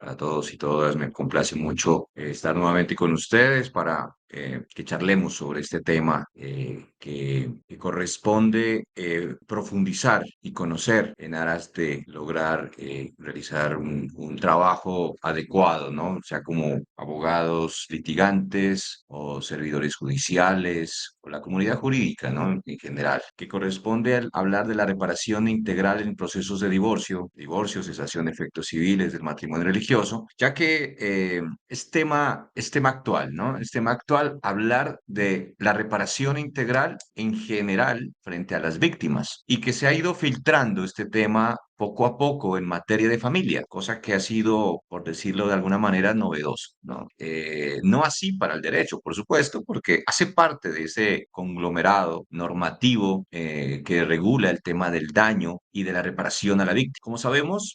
Para todos y todas, me complace mucho estar nuevamente con ustedes para que charlemos sobre este tema que corresponde profundizar y conocer en aras de lograr realizar un trabajo adecuado, ¿no? O sea, como abogados litigantes o servidores judiciales o la comunidad jurídica, ¿no? En general, que corresponde al hablar de la reparación integral en procesos de divorcio, cesación de efectos civiles del matrimonio religioso, ya que es tema actual, ¿no? Es tema actual hablar de la reparación integral en general frente a las víctimas y que se ha ido filtrando este tema poco a poco en materia de familia, cosa que ha sido, por decirlo de alguna manera, novedoso, ¿no? No así para el derecho, por supuesto, porque hace parte de ese conglomerado normativo que regula el tema del daño y de la reparación a la víctima. Como sabemos,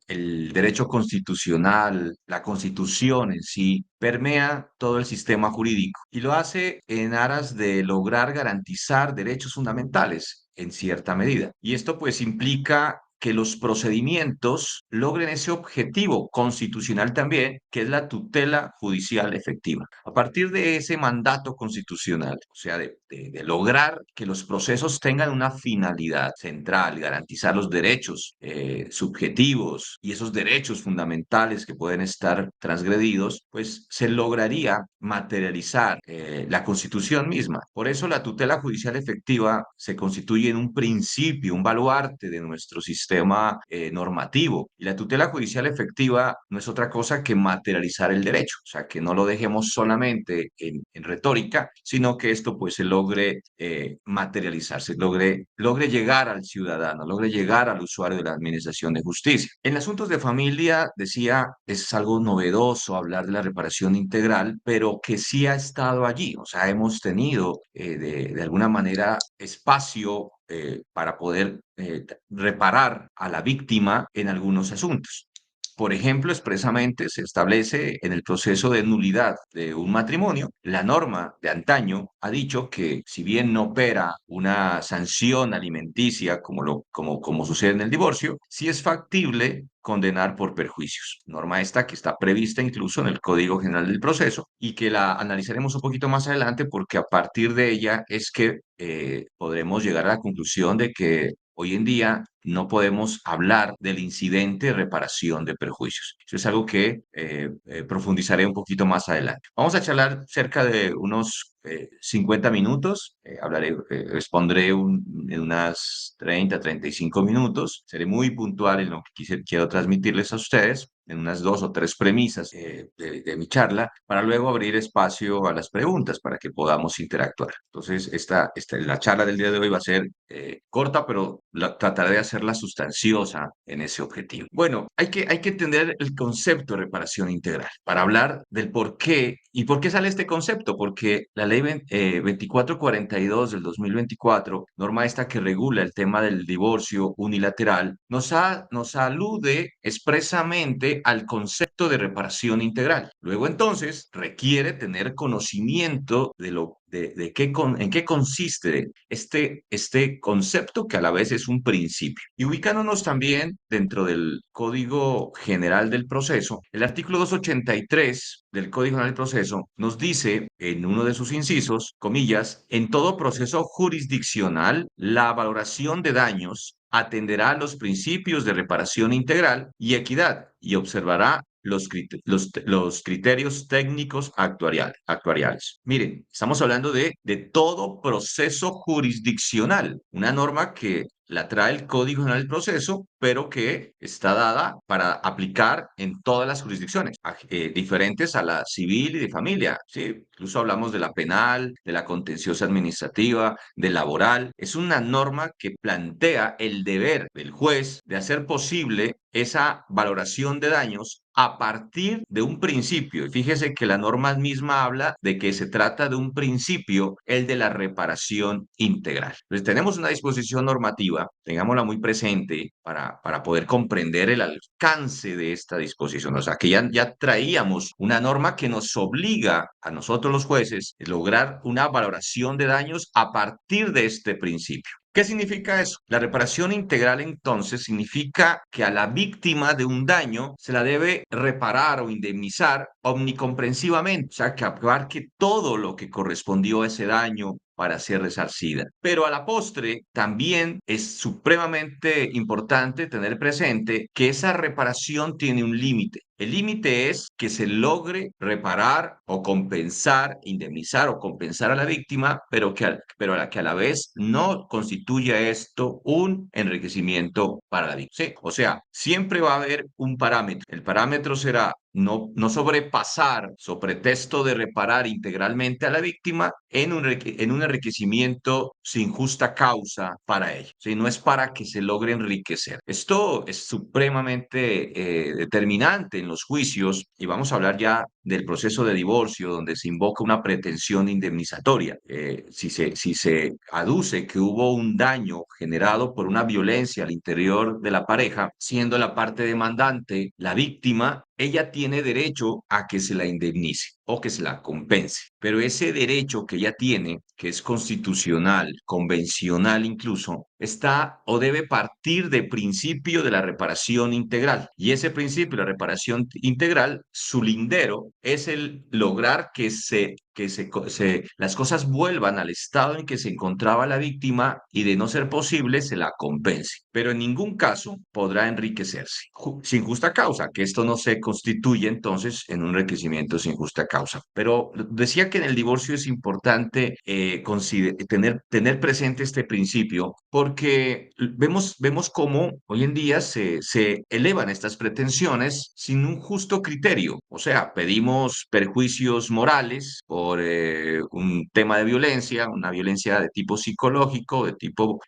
el derecho constitucional, la constitución en sí, permea todo el sistema jurídico y lo hace en aras de lograr garantizar derechos fundamentales en cierta medida. Y esto pues implica que los procedimientos logren ese objetivo constitucional también, que es la tutela judicial efectiva. A partir de ese mandato constitucional, o sea, de lograr que los procesos tengan una finalidad central, garantizar los derechos subjetivos y esos derechos fundamentales que pueden estar transgredidos, pues se lograría materializar la Constitución misma. Por eso la tutela judicial efectiva se constituye en un principio, un baluarte de nuestro sistema normativo. Y la tutela judicial efectiva no es otra cosa que materializar el derecho, o sea, que no lo dejemos solamente en retórica, sino que esto pues se logre materializarse, logre llegar al ciudadano, logre llegar al usuario de la administración de justicia. En asuntos de familia, decía, es algo novedoso hablar de la reparación integral, pero que sí ha estado allí, o sea, hemos tenido de alguna manera espacio para poder reparar a la víctima en algunos asuntos. Por ejemplo, expresamente se establece en el proceso de nulidad de un matrimonio, la norma de antaño ha dicho que si bien no opera una sanción alimenticia como sucede en el divorcio, sí es factible condenar por perjuicios. Norma esta que está prevista incluso en el Código General del Proceso y que la analizaremos un poquito más adelante porque a partir de ella es que podremos llegar a la conclusión de que hoy en día no podemos hablar del incidente de reparación de perjuicios. Eso es algo que profundizaré un poquito más adelante. Vamos a charlar cerca de unos 50 minutos. Respondré en unas 35 minutos. Seré muy puntual en lo que quiero transmitirles a ustedes en unas dos o tres premisas de mi charla, para luego abrir espacio a las preguntas para que podamos interactuar. Entonces, la charla del día de hoy va a ser corta, pero trataré de hacerla sustanciosa en ese objetivo. Bueno, hay que entender el concepto de reparación integral para hablar del por qué y por qué sale este concepto, porque la ley 2442 del 2024, norma esta que regula el tema del divorcio unilateral, nos alude expresamente al concepto de reparación integral. Luego entonces requiere tener conocimiento en qué consiste este concepto que a la vez es un principio. Y ubicándonos también dentro del Código General del Proceso, el artículo 283 del Código General del Proceso nos dice en uno de sus incisos, comillas, en todo proceso jurisdiccional, la valoración de daños atenderá a los principios de reparación integral y equidad y observará los criterios técnicos actuariales. Miren, estamos hablando de todo proceso jurisdiccional, una norma que la trae el Código General del Proceso, pero que está dada para aplicar en todas las jurisdicciones, diferentes a la civil y de familia. ¿Sí? Incluso hablamos de la penal, de la contenciosa administrativa, de laboral. Es una norma que plantea el deber del juez de hacer posible esa valoración de daños a partir de un principio. Y fíjese que la norma misma habla de que se trata de un principio, el de la reparación integral. Entonces tenemos una disposición normativa, tengámosla muy presente para poder comprender el alcance de esta disposición. O sea, que ya traíamos una norma que nos obliga a nosotros los jueces a lograr una valoración de daños a partir de este principio. ¿Qué significa eso? La reparación integral entonces significa que a la víctima de un daño se la debe reparar o indemnizar omnicomprensivamente, o sea, que abarque todo lo que correspondió a ese daño para ser resarcida. Pero a la postre también es supremamente importante tener presente que esa reparación tiene un límite. El límite es que se logre reparar o compensar, indemnizar o compensar a la víctima, pero a la vez no constituya esto un enriquecimiento para la víctima. Sí, o sea, siempre va a haber un parámetro. El parámetro será no sobrepasar, sobre pretexto de reparar integralmente a la víctima en un enriquecimiento sin justa causa para ella. ¿Sí? No es para que se logre enriquecer. Esto es supremamente determinante en los juicios y vamos a hablar ya del proceso de divorcio donde se invoca una pretensión indemnizatoria. Si se aduce que hubo un daño generado por una violencia al interior de la pareja, siendo la parte demandante la víctima, ella tiene derecho a que se la indemnice o que se la compense. Pero ese derecho que ella tiene, que es constitucional, convencional incluso, está o debe partir del principio de la reparación integral. Y ese principio de la reparación integral, su lindero es el lograr las cosas vuelvan al estado en que se encontraba la víctima y de no ser posible se la compense. Pero en ningún caso podrá enriquecerse sin justa causa, que esto no se constituye entonces en un enriquecimiento sin justa causa. Pero decía que en el divorcio es importante tener presente este principio porque vemos cómo hoy en día se elevan estas pretensiones sin un justo criterio. O sea, pedimos perjuicios morales por un tema de violencia, una violencia de tipo psicológico, de tipo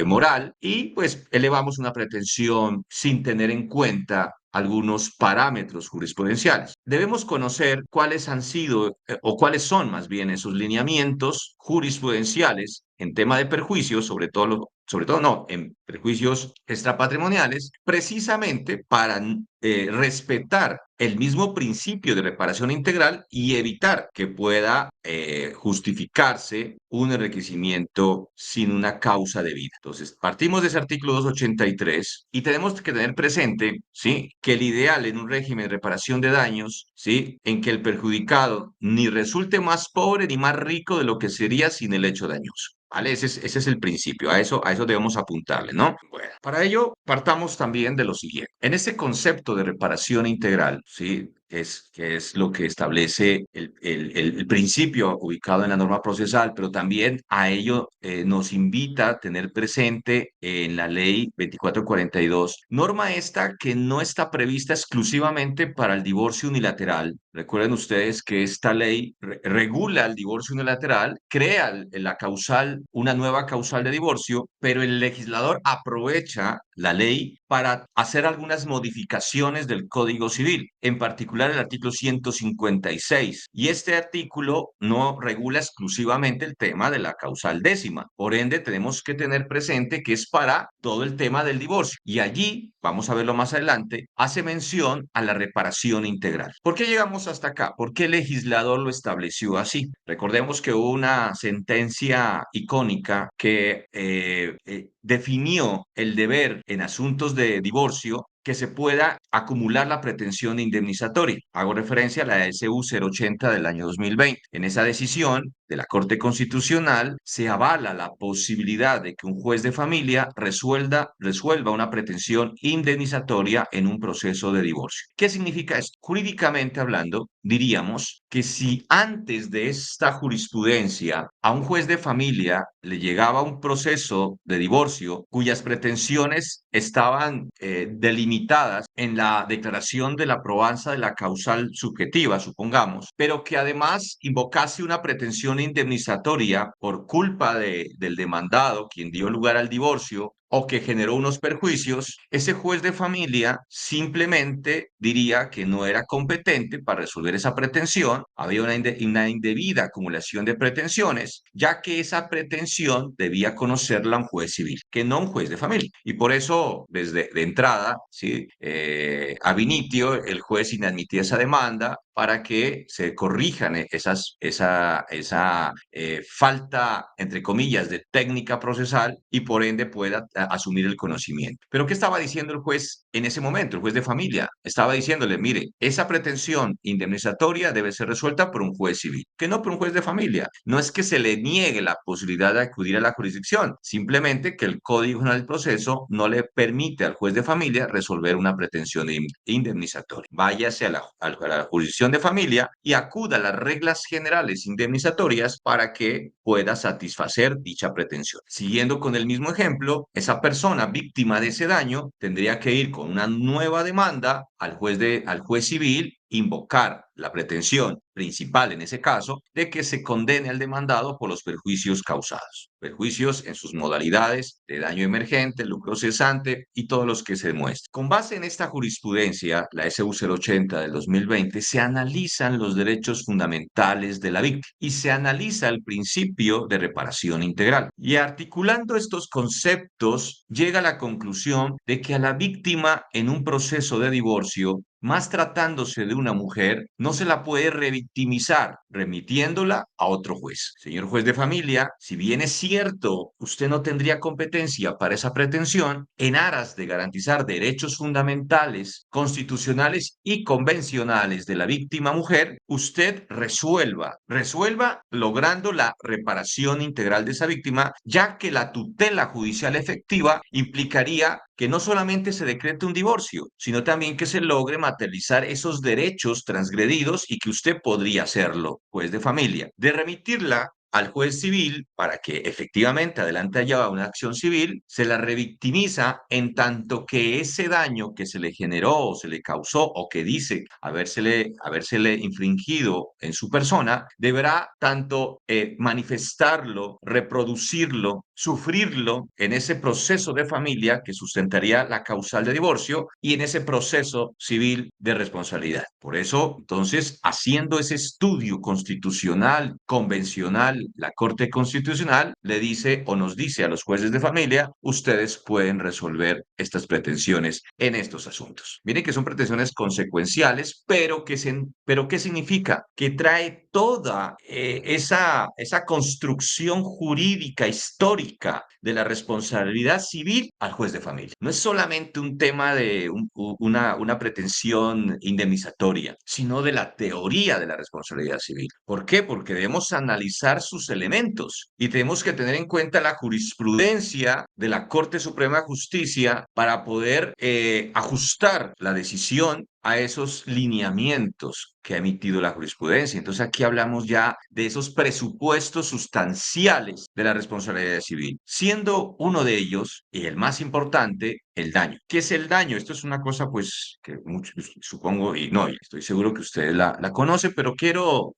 moral, y pues elevamos una pretensión sin tener en cuenta algunos parámetros jurisprudenciales. Debemos conocer cuáles han sido o cuáles son más bien esos lineamientos jurisprudenciales en tema de perjuicios, sobre todo no, en perjuicios extrapatrimoniales, precisamente para respetar el mismo principio de reparación integral y evitar que pueda justificarse un enriquecimiento sin una causa debida. Entonces, partimos de ese artículo 283 y tenemos que tener presente, ¿sí?, que el ideal en un régimen de reparación de daños, ¿sí?, en que el perjudicado ni resulte más pobre ni más rico de lo que sería sin el hecho dañoso. ¿Vale? Ese es el principio, a eso debemos apuntarle, ¿no? Bueno, para ello partamos también de lo siguiente. En este concepto de reparación integral, ¿sí?, que es lo que establece el principio ubicado en la norma procesal, pero también a ello nos invita a tener presente en la ley 2442, norma esta que no está prevista exclusivamente para el divorcio unilateral. Recuerden ustedes que esta ley regula el divorcio unilateral, crea la causal, una nueva causal de divorcio, pero el legislador aprovecha la ley para hacer algunas modificaciones del Código Civil, en particular el artículo 156. Y este artículo no regula exclusivamente el tema de la causal décima. Por ende, tenemos que tener presente que es para todo el tema del divorcio. Y allí, vamos a verlo más adelante, hace mención a la reparación integral. ¿Por qué llegamos hasta acá? ¿Por qué el legislador lo estableció así? Recordemos que hubo una sentencia icónica que definió el deber en asuntos de divorcio que se pueda acumular la pretensión indemnizatoria. Hago referencia a la SU 080 del año 2020. En esa decisión de la Corte Constitucional se avala la posibilidad de que un juez de familia resuelva una pretensión indemnizatoria en un proceso de divorcio. ¿Qué significa esto? Jurídicamente hablando, diríamos que si antes de esta jurisprudencia a un juez de familia le llegaba un proceso de divorcio cuyas pretensiones estaban delimitadas en la declaración de la probanza de la causal subjetiva, supongamos, pero que además invocase una pretensión indemnizatoria por culpa del demandado, quien dio lugar al divorcio, o que generó unos perjuicios, ese juez de familia simplemente diría que no era competente para resolver esa pretensión, había una indebida acumulación de pretensiones, ya que esa pretensión debía conocerla un juez civil, que no un juez de familia. Y por eso, desde de entrada, ¿sí? Ab initio, el juez inadmitía esa demanda para que se corrijan esa falta, entre comillas, de técnica procesal y por ende pueda asumir el conocimiento. Pero ¿qué estaba diciendo el juez en ese momento? El juez de familia estaba diciéndole, mire, esa pretensión indemnizatoria debe ser resuelta por un juez civil, que no por un juez de familia. No es que se le niegue la posibilidad de acudir a la jurisdicción, simplemente que el Código General del Proceso no le permite al juez de familia resolver una pretensión indemnizatoria. Váyase a la jurisdicción de familia y acuda a las reglas generales indemnizatorias para que pueda satisfacer dicha pretensión. Siguiendo con el mismo ejemplo, esa persona víctima de ese daño tendría que ir con una nueva demanda al juez civil, invocar la pretensión principal en ese caso de que se condene al demandado por los perjuicios causados. Perjuicios en sus modalidades de daño emergente, lucro cesante y todos los que se demuestren. Con base en esta jurisprudencia, la SU 080 del 2020, se analizan los derechos fundamentales de la víctima y se analiza el principio de reparación integral. Y articulando estos conceptos, llega a la conclusión de que a la víctima en un proceso de divorcio, más tratándose de una mujer, no se la puede revictimizar remitiéndola a otro juez. Señor juez de familia, si bien es cierto, usted no tendría competencia para esa pretensión, en aras de garantizar derechos fundamentales, constitucionales y convencionales de la víctima mujer, usted resuelva logrando la reparación integral de esa víctima, ya que la tutela judicial efectiva implicaría que no solamente se decrete un divorcio, sino también que se logre materializar esos derechos transgredidos y que usted podría hacerlo, juez de familia, de remitirla al juez civil para que efectivamente adelante haya una acción civil, se la revictimiza en tanto que ese daño que se le generó o se le causó o que dice habérsele infringido en su persona, deberá tanto manifestarlo, reproducirlo, sufrirlo en ese proceso de familia que sustentaría la causal de divorcio y en ese proceso civil de responsabilidad. Por eso, entonces, haciendo ese estudio constitucional, convencional, la Corte Constitucional le dice o nos dice a los jueces de familia, ustedes pueden resolver estas pretensiones en estos asuntos. Miren que son pretensiones consecuenciales, pero ¿qué significa? Que trae toda esa construcción jurídica histórica de la responsabilidad civil al juez de familia. No es solamente un tema de una pretensión indemnizatoria, sino de la teoría de la responsabilidad civil. ¿Por qué? Porque debemos analizar sus elementos y tenemos que tener en cuenta la jurisprudencia de la Corte Suprema de Justicia para poder ajustar la decisión a esos lineamientos que ha emitido la jurisprudencia. Entonces aquí hablamos ya de esos presupuestos sustanciales de la responsabilidad civil, siendo uno de ellos, y el más importante, el daño. ¿Qué es el daño? Esto es una cosa pues que muchos, supongo, y no, y estoy seguro que ustedes la conocen, pero quiero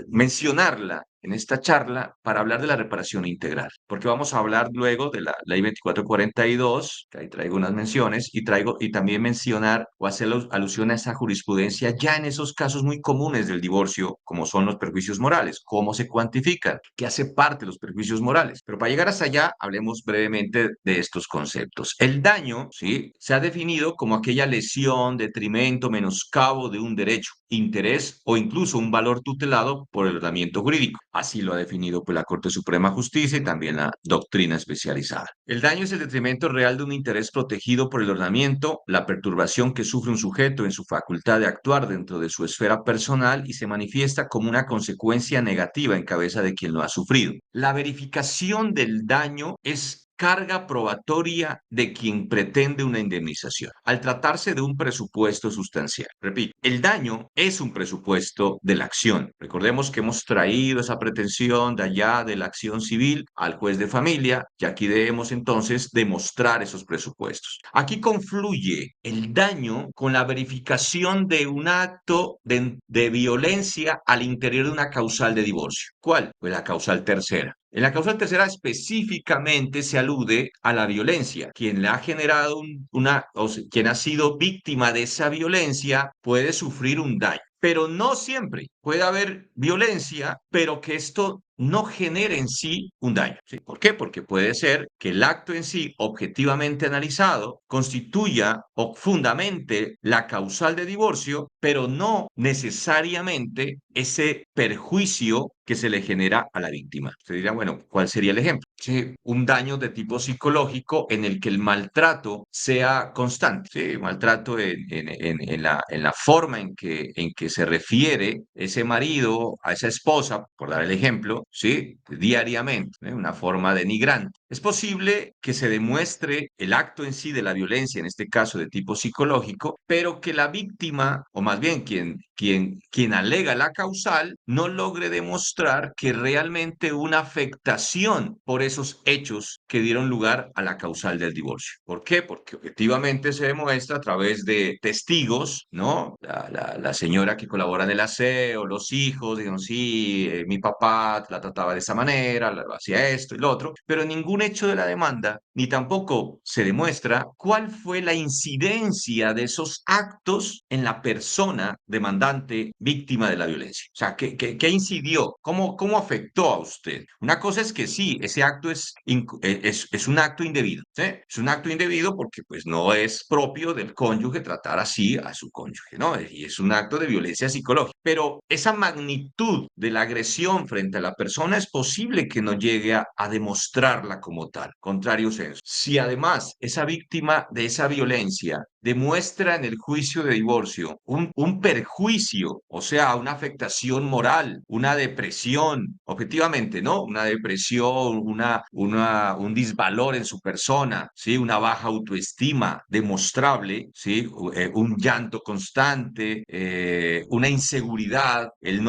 mencionarla en esta charla para hablar de la reparación integral, porque vamos a hablar luego de la ley 2442, que ahí traigo unas menciones, y también mencionar o hacer alusión a esa jurisprudencia ya en esos casos muy comunes del divorcio, como son los perjuicios morales, cómo se cuantifican, qué hace parte de los perjuicios morales. Pero para llegar hasta allá, hablemos brevemente de estos conceptos. El daño, ¿sí?, se ha definido como aquella lesión, detrimento, menoscabo de un derecho, interés o incluso un valor tutelado por el ordenamiento jurídico. Así lo ha definido pues, la Corte Suprema de Justicia y también la doctrina especializada. El daño es el detrimento real de un interés protegido por el ordenamiento, la perturbación que sufre un sujeto en su facultad de actuar dentro de su esfera personal y se manifiesta como una consecuencia negativa en cabeza de quien lo ha sufrido. La verificación del daño es carga probatoria de quien pretende una indemnización, al tratarse de un presupuesto sustancial. Repito, el daño es un presupuesto de la acción. Recordemos que hemos traído esa pretensión de allá de la acción civil al juez de familia y aquí debemos entonces demostrar esos presupuestos. Aquí confluye el daño con la verificación de un acto de violencia al interior de una causal de divorcio. ¿Cuál? Pues la causal tercera. En la causal tercera específicamente se alude a la violencia. Quien le ha generado quien ha sido víctima de esa violencia puede sufrir un daño. Pero no siempre. Puede haber violencia, pero que esto no genere en sí un daño. ¿Sí? ¿Por qué? Porque puede ser que el acto en sí, objetivamente analizado, constituya o fundamente la causal de divorcio, pero no necesariamente ese perjuicio que se le genera a la víctima. Usted dirá, bueno, ¿cuál sería el ejemplo? Sí, un daño de tipo psicológico en el que el maltrato sea constante. Sí, maltrato en la forma en que se refiere ese marido a esa esposa, por dar el ejemplo, ¿sí? Diariamente, ¿eh? Una forma denigrante. Es posible que se demuestre el acto en sí de la violencia, en este caso de tipo psicológico, pero que la víctima, o más bien quien alega la causal, no logre demostrar que realmente una afectación por esos hechos que dieron lugar a la causal del divorcio. ¿Por qué? Porque objetivamente se demuestra a través de testigos, ¿no? La señora que colabora en el aseo, los hijos, digan, sí, mi papá la trataba de esa manera, hacía esto y lo otro, pero ningún hecho de la demanda, ni tampoco se demuestra cuál fue la incidencia de esos actos en la persona demandante víctima de la violencia. O sea, ¿qué incidió? ¿Cómo afectó a usted? Una cosa es que sí, ese acto es un acto indebido, ¿sí? Es un acto indebido porque pues no es propio del cónyuge tratar así a su cónyuge, ¿no? Y es un acto de violencia psicológica. Pero esa magnitud de la agresión frente a la persona es posible que no llegue a demostrarla como tal, contrario sensu. Si además esa víctima de esa violencia demuestra en el juicio de divorcio un perjuicio, o sea, una afectación moral, una depresión, objetivamente, ¿no? Una depresión, un disvalor en su persona, ¿sí? Una baja autoestima demostrable, ¿sí? Un llanto constante, una inseguridad, el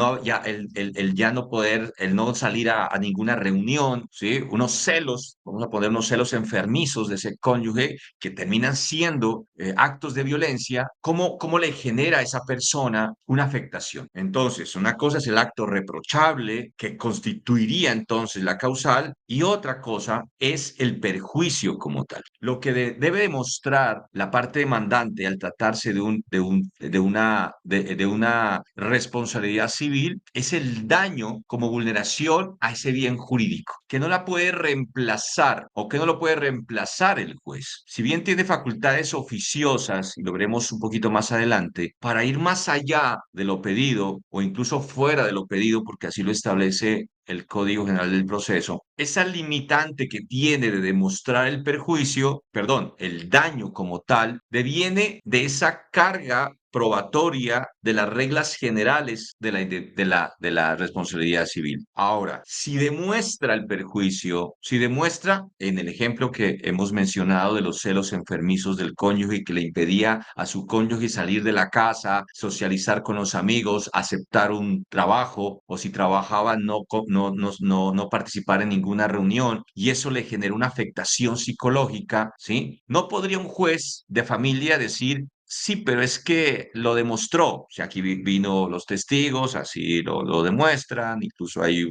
ya no poder, el no salir a ninguna reunión, ¿sí? Unos celos, vamos a poner unos celos enfermizos de ese cónyuge que terminan siendo actos de violencia, ¿cómo le genera a esa persona una afectación? Entonces, una cosa es el acto reprochable que constituiría entonces la causal y otra cosa es el perjuicio como tal. Lo que debe demostrar la parte demandante al tratarse de una responsabilidad civil es el daño como vulneración a ese bien jurídico, que no la puede reemplazar o que no lo puede reemplazar el juez. Si bien tiene facultades oficiosas, y lo veremos un poquito más adelante, para ir más allá de lo pedido o incluso fuera de lo pedido, porque así lo establece el Código General del Proceso, esa limitante que tiene de demostrar el perjuicio, perdón, el daño como tal, deviene de esa carga probatoria de las reglas generales de la responsabilidad civil. Ahora, si demuestra el perjuicio, si demuestra en el ejemplo que hemos mencionado de los celos enfermizos del cónyuge que le impedía a su cónyuge salir de la casa, socializar con los amigos, aceptar un trabajo o si trabajaba no participar en ninguna reunión y eso le genera una afectación psicológica, ¿sí? No podría un juez de familia decir, sí, pero es que lo demostró. O sea, aquí vino los testigos, así lo demuestran, incluso hay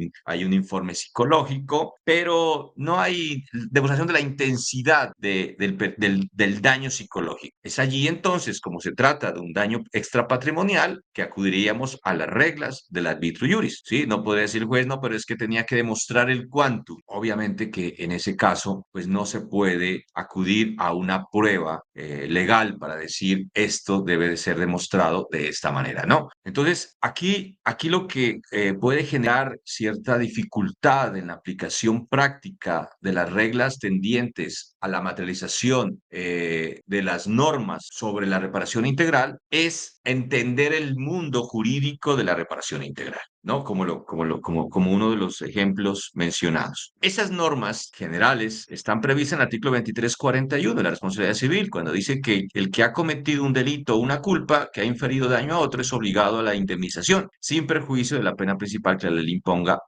un informe psicológico, pero no hay demostración de la intensidad del daño psicológico. Es allí entonces, como se trata de un daño extrapatrimonial, que acudiríamos a las reglas del arbitrio iuris, ¿sí? No puede decir el juez, no, pero es que tenía que demostrar el quantum. Obviamente que en ese caso, pues no se puede acudir a una prueba legal para decir esto debe de ser demostrado de esta manera, ¿no? Entonces, aquí lo que puede generar cierta dificultad en la aplicación práctica de las reglas tendientes a la materialización de las normas sobre la reparación integral es entender el mundo jurídico de la reparación integral, ¿no? Como uno de los ejemplos mencionados. Esas normas generales están previstas en el artículo 2341 de la responsabilidad civil, cuando dice que el que ha cometido un delito o una culpa que ha inferido daño a otro es obligado a la indemnización, sin perjuicio de la pena principal que la ley imponga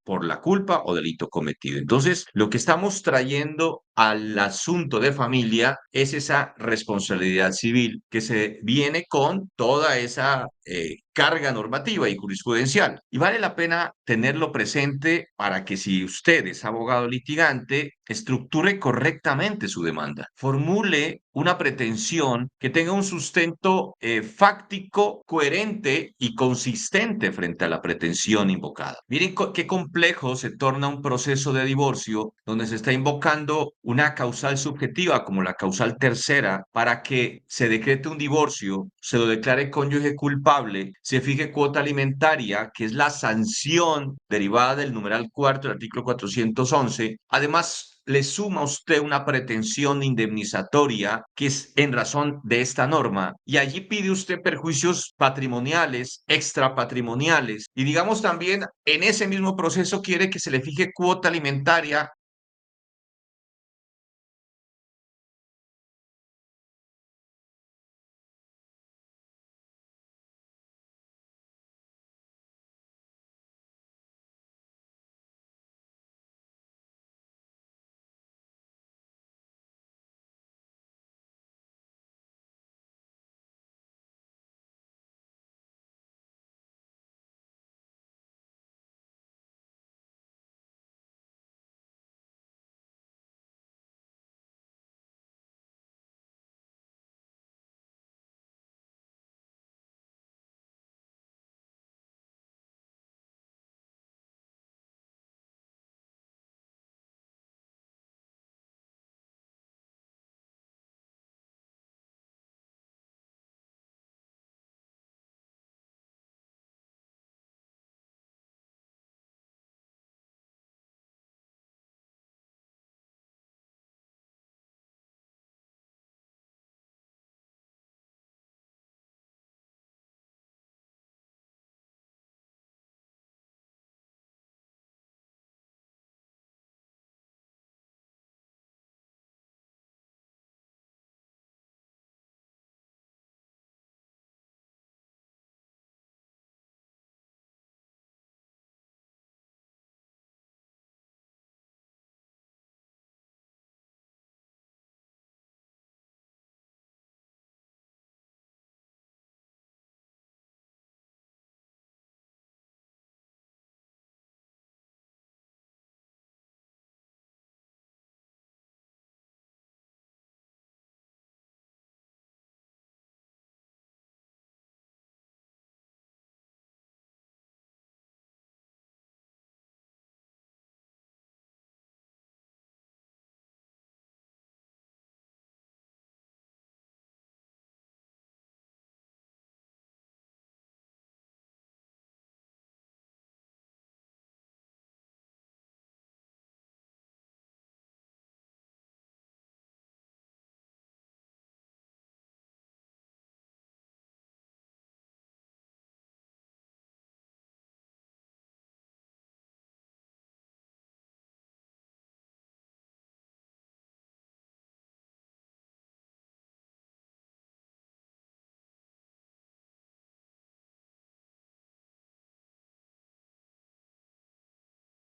por la culpa o delito cometido. Entonces, lo que estamos trayendo al asunto de familia es esa responsabilidad civil que se viene con toda esa carga normativa y jurisprudencial. Y vale la pena tenerlo presente para que si usted es abogado litigante, estructure correctamente su demanda, formule una pretensión que tenga un sustento fáctico, coherente y consistente frente a la pretensión invocada. Miren qué complejo se torna un proceso de divorcio donde se está invocando una causal subjetiva como la causal tercera para que se decrete un divorcio, se lo declare cónyuge culpable, se fije cuota alimentaria, que es la sanción derivada del numeral cuarto del artículo 411. Además, le suma a usted una pretensión indemnizatoria que es en razón de esta norma y allí pide usted perjuicios patrimoniales, extrapatrimoniales y digamos también en ese mismo proceso quiere que se le fije cuota alimentaria